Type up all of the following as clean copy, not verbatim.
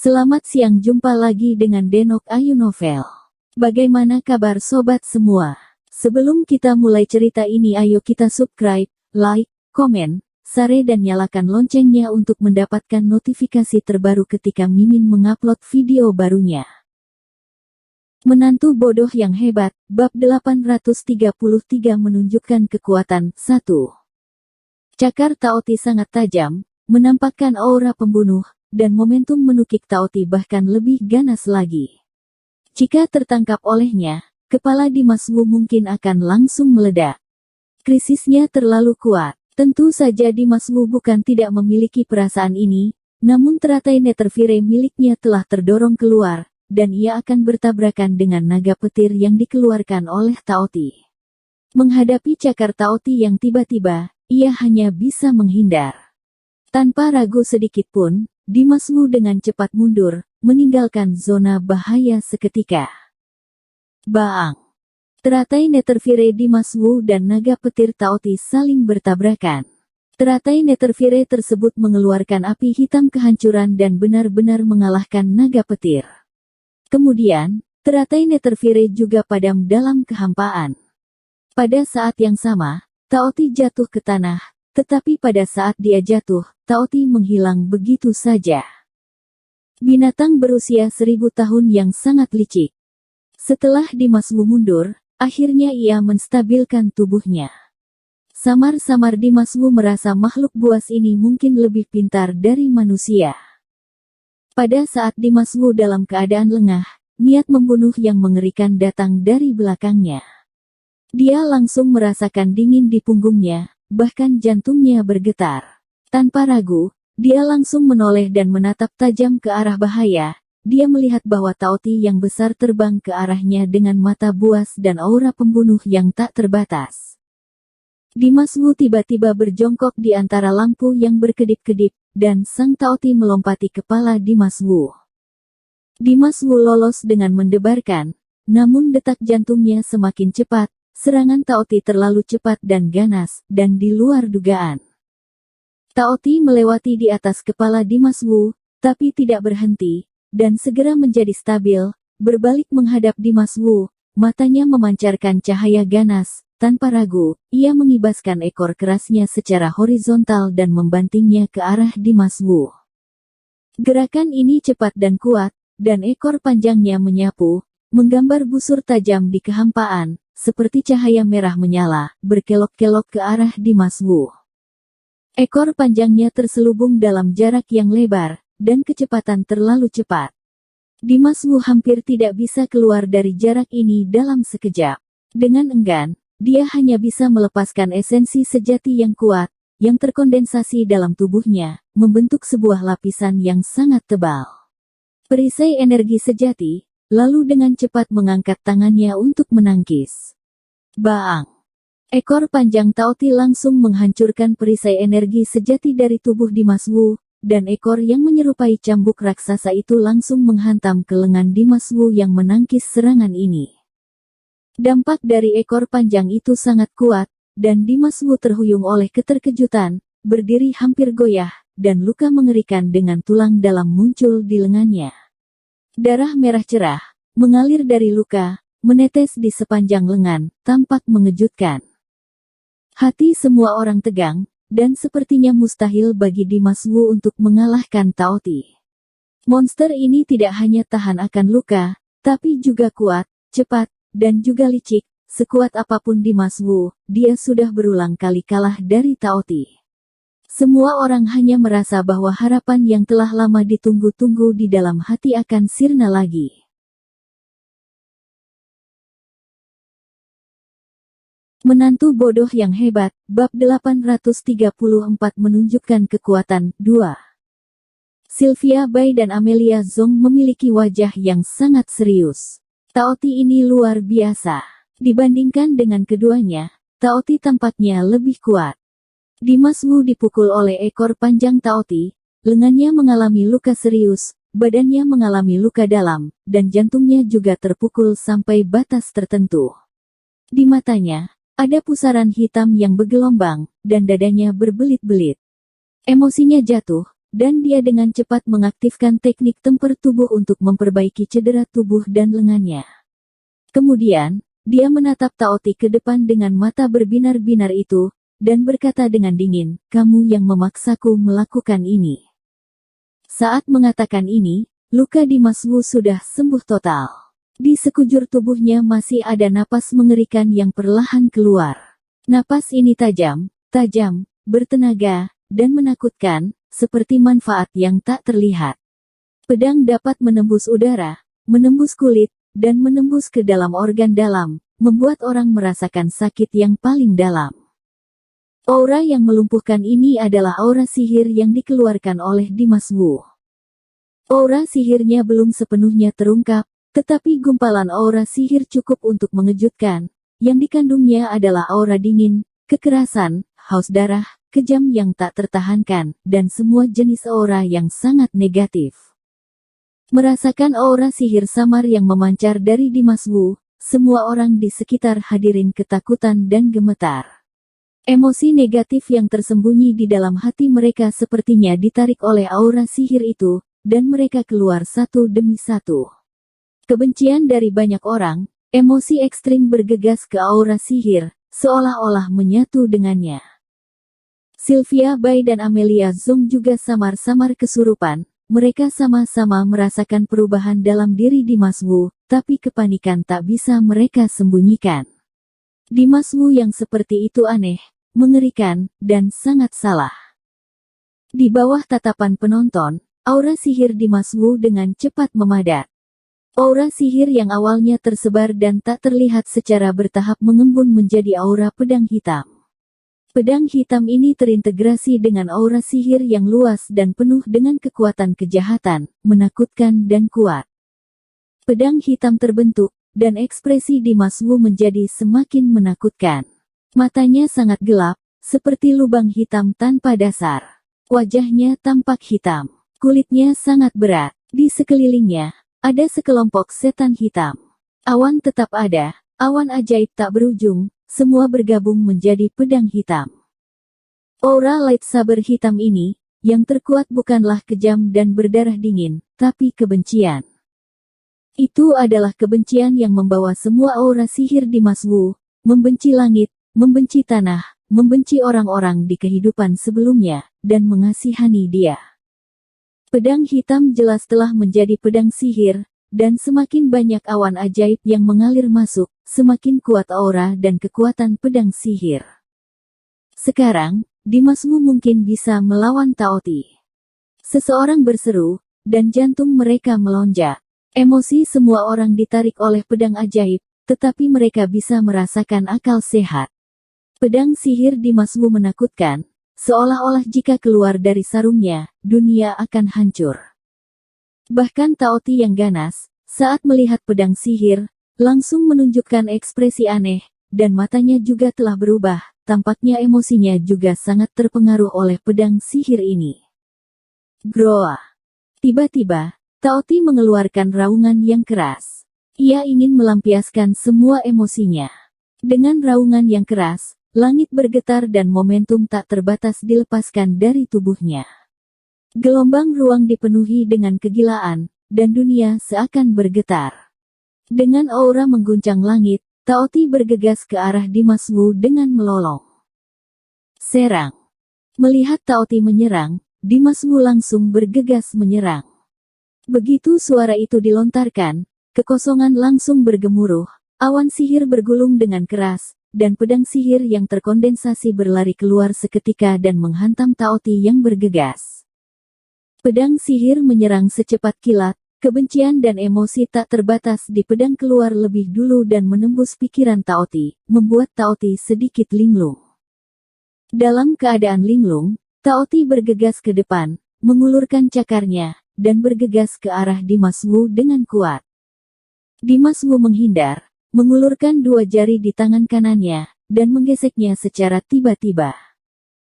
Selamat siang, jumpa lagi dengan Denok Ayu Novel. Bagaimana kabar sobat semua? Sebelum kita mulai cerita ini, ayo kita subscribe, like, komen, share dan nyalakan loncengnya untuk mendapatkan notifikasi terbaru ketika Mimin mengupload video barunya. Menantu bodoh yang hebat, bab 833 menunjukkan kekuatan. 1. Cakar Taoti sangat tajam, menampakkan aura pembunuh, dan momentum menukik Taoti bahkan lebih ganas lagi. Jika tertangkap olehnya, kepala Dimas Wu mungkin akan langsung meledak. Krisisnya terlalu kuat. Tentu saja Dimas Wu bukan tidak memiliki perasaan ini, namun teratai Netherfire miliknya telah terdorong keluar, dan ia akan bertabrakan dengan naga petir yang dikeluarkan oleh Taoti. Menghadapi cakar Taoti yang tiba-tiba, ia hanya bisa menghindar. Tanpa ragu sedikit pun, Dimas Wu dengan cepat mundur, meninggalkan zona bahaya seketika. Baang! Teratai Netherfire Dimas Wu dan naga petir Taoti saling bertabrakan. Teratai Netherfire tersebut mengeluarkan api hitam kehancuran dan benar-benar mengalahkan naga petir. Kemudian, teratai Netherfire juga padam dalam kehampaan. Pada saat yang sama, Taoti jatuh ke tanah, tetapi pada saat dia jatuh, Taoti menghilang begitu saja. Binatang berusia 1000 tahun yang sangat licik. Setelah Dimas Wu mundur, akhirnya ia menstabilkan tubuhnya. Samar-samar Dimas Wu merasa makhluk buas ini mungkin lebih pintar dari manusia. Pada saat Dimas Wu dalam keadaan lengah, niat membunuh yang mengerikan datang dari belakangnya. Dia langsung merasakan dingin di punggungnya, bahkan jantungnya bergetar. Tanpa ragu, dia langsung menoleh dan menatap tajam ke arah bahaya. Dia melihat bahwa Taoti yang besar terbang ke arahnya dengan mata buas dan aura pembunuh yang tak terbatas. Dimas Wu tiba-tiba berjongkok di antara lampu yang berkedip-kedip, dan sang Taoti melompati kepala Dimas Wu. Dimas Wu lolos dengan mendebarkan, namun detak jantungnya semakin cepat. Serangan Taoti terlalu cepat dan ganas, dan di luar dugaan. Taoti melewati di atas kepala Dimas Wu, tapi tidak berhenti, dan segera menjadi stabil, berbalik menghadap Dimas Wu, matanya memancarkan cahaya ganas. Tanpa ragu, ia mengibaskan ekor kerasnya secara horizontal dan membantingnya ke arah Dimas Wu. Gerakan ini cepat dan kuat, dan ekor panjangnya menyapu, menggambar busur tajam di kehampaan, seperti cahaya merah menyala, berkelok-kelok ke arah Dimas Wu. Ekor panjangnya terselubung dalam jarak yang lebar, dan kecepatan terlalu cepat. Dimas Wu hampir tidak bisa keluar dari jarak ini dalam sekejap. Dengan enggan, dia hanya bisa melepaskan esensi sejati yang kuat, yang terkondensasi dalam tubuhnya, membentuk sebuah lapisan yang sangat tebal. Perisai energi sejati, lalu dengan cepat mengangkat tangannya untuk menangkis. Baang! Ekor panjang Taoti langsung menghancurkan perisai energi sejati dari tubuh Dimas Wu, dan ekor yang menyerupai cambuk raksasa itu langsung menghantam ke lengan Dimas Wu yang menangkis serangan ini. Dampak dari ekor panjang itu sangat kuat, dan Dimas Wu terhuyung oleh keterkejutan, berdiri hampir goyah, dan luka mengerikan dengan tulang dalam muncul di lengannya. Darah merah cerah, mengalir dari luka, menetes di sepanjang lengan, tampak mengejutkan. Hati semua orang tegang, dan sepertinya mustahil bagi Dimas Wu untuk mengalahkan Taoti. Monster ini tidak hanya tahan akan luka, tapi juga kuat, cepat, dan juga licik. Sekuat apapun Dimas Wu, dia sudah berulang kali kalah dari Taoti. Semua orang hanya merasa bahwa harapan yang telah lama ditunggu-tunggu di dalam hati akan sirna lagi. Menantu bodoh yang hebat, bab 834 menunjukkan kekuatan. 2. Sylvia Bai dan Amelia Zhong memiliki wajah yang sangat serius. Taoti ini luar biasa. Dibandingkan dengan keduanya, Taoti tampaknya lebih kuat. Dimas Wu dipukul oleh ekor panjang Taoti, lengannya mengalami luka serius, badannya mengalami luka dalam, dan jantungnya juga terpukul sampai batas tertentu. Di matanya, ada pusaran hitam yang bergelombang, dan dadanya berbelit-belit. Emosinya jatuh, dan dia dengan cepat mengaktifkan teknik tempur tubuh untuk memperbaiki cedera tubuh dan lengannya. Kemudian, dia menatap Taoti ke depan dengan mata berbinar-binar itu, dan berkata dengan dingin, "Kamu yang memaksaku melakukan ini." Saat mengatakan ini, luka di Mas Wu sudah sembuh total. Di sekujur tubuhnya masih ada napas mengerikan yang perlahan keluar. Napas ini tajam, bertenaga, dan menakutkan, seperti manfaat yang tak terlihat. Pedang dapat menembus udara, menembus kulit, dan menembus ke dalam organ dalam, membuat orang merasakan sakit yang paling dalam. Aura yang melumpuhkan ini adalah aura sihir yang dikeluarkan oleh Dimas Wu. Aura sihirnya belum sepenuhnya terungkap, tetapi gumpalan aura sihir cukup untuk mengejutkan. Yang dikandungnya adalah aura dingin, kekerasan, haus darah, kejam yang tak tertahankan, dan semua jenis aura yang sangat negatif. Merasakan aura sihir samar yang memancar dari Dimas Wu, semua orang di sekitar hadirin ketakutan dan gemetar. Emosi negatif yang tersembunyi di dalam hati mereka sepertinya ditarik oleh aura sihir itu, dan mereka keluar satu demi satu. Kebencian dari banyak orang, emosi ekstrim bergegas ke aura sihir, seolah-olah menyatu dengannya. Sylvia Bai dan Amelia Zhong juga samar-samar kesurupan, mereka sama-sama merasakan perubahan dalam diri Dimas Wu, tapi kepanikan tak bisa mereka sembunyikan. Dimas Wu yang seperti itu aneh, mengerikan, dan sangat salah. Di bawah tatapan penonton, aura sihir Dimas Wu dengan cepat memadat. Aura sihir yang awalnya tersebar dan tak terlihat secara bertahap mengembun menjadi aura pedang hitam. Pedang hitam ini terintegrasi dengan aura sihir yang luas dan penuh dengan kekuatan kejahatan, menakutkan dan kuat. Pedang hitam terbentuk, dan ekspresi Dimas Wu menjadi semakin menakutkan. Matanya sangat gelap, seperti lubang hitam tanpa dasar. Wajahnya tampak hitam. Kulitnya sangat berat. Di sekelilingnya, ada sekelompok setan hitam. Awan tetap ada, awan ajaib tak berujung, semua bergabung menjadi pedang hitam. Aura lightsaber hitam ini, yang terkuat bukanlah kejam dan berdarah dingin, tapi kebencian. Itu adalah kebencian yang membawa semua aura sihir Dimas Wu, membenci langit, membenci tanah, membenci orang-orang di kehidupan sebelumnya, dan mengasihani dia. Pedang hitam jelas telah menjadi pedang sihir, dan semakin banyak awan ajaib yang mengalir masuk, semakin kuat aura dan kekuatan pedang sihir. Sekarang, Dimas Wu mungkin bisa melawan Taoti. Seseorang berseru, dan jantung mereka melonjak. Emosi semua orang ditarik oleh pedang ajaib, tetapi mereka bisa merasakan akal sehat. Pedang sihir Dimas Wu menakutkan. Seolah-olah jika keluar dari sarungnya, dunia akan hancur. Bahkan Taoti yang ganas, saat melihat pedang sihir, langsung menunjukkan ekspresi aneh, dan matanya juga telah berubah, tampaknya emosinya juga sangat terpengaruh oleh pedang sihir ini. Groa. Tiba-tiba, Taoti mengeluarkan raungan yang keras. Ia ingin melampiaskan semua emosinya. Dengan raungan yang keras, langit bergetar dan momentum tak terbatas dilepaskan dari tubuhnya. Gelombang ruang dipenuhi dengan kegilaan, dan dunia seakan bergetar. Dengan aura mengguncang langit, Taoti bergegas ke arah Dimas Wu dengan melolong. Serang. Melihat Taoti menyerang, Dimas Wu langsung bergegas menyerang. Begitu suara itu dilontarkan, kekosongan langsung bergemuruh, awan sihir bergulung dengan keras, dan pedang sihir yang terkondensasi berlari keluar seketika dan menghantam Taoti yang bergegas. Pedang sihir menyerang secepat kilat, kebencian dan emosi tak terbatas di pedang keluar lebih dulu dan menembus pikiran Taoti, membuat Taoti sedikit linglung. Dalam keadaan linglung, Taoti bergegas ke depan, mengulurkan cakarnya, dan bergegas ke arah Dimas Wu dengan kuat. Dimas Wu menghindar, mengulurkan dua jari di tangan kanannya, dan menggeseknya secara tiba-tiba.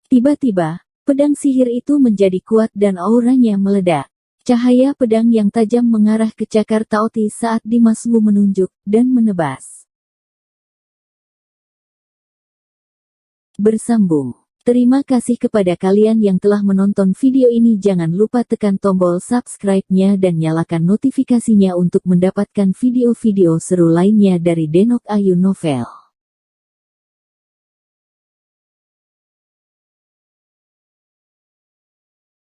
Tiba-tiba, pedang sihir itu menjadi kuat dan auranya meledak. Cahaya pedang yang tajam mengarah ke cakar Taoti saat Dimas Wu menunjuk, dan menebas. Bersambung. Terima kasih kepada kalian yang telah menonton video ini. Jangan lupa tekan tombol subscribe-nya dan nyalakan notifikasinya untuk mendapatkan video-video seru lainnya dari Denok Ayu Novel.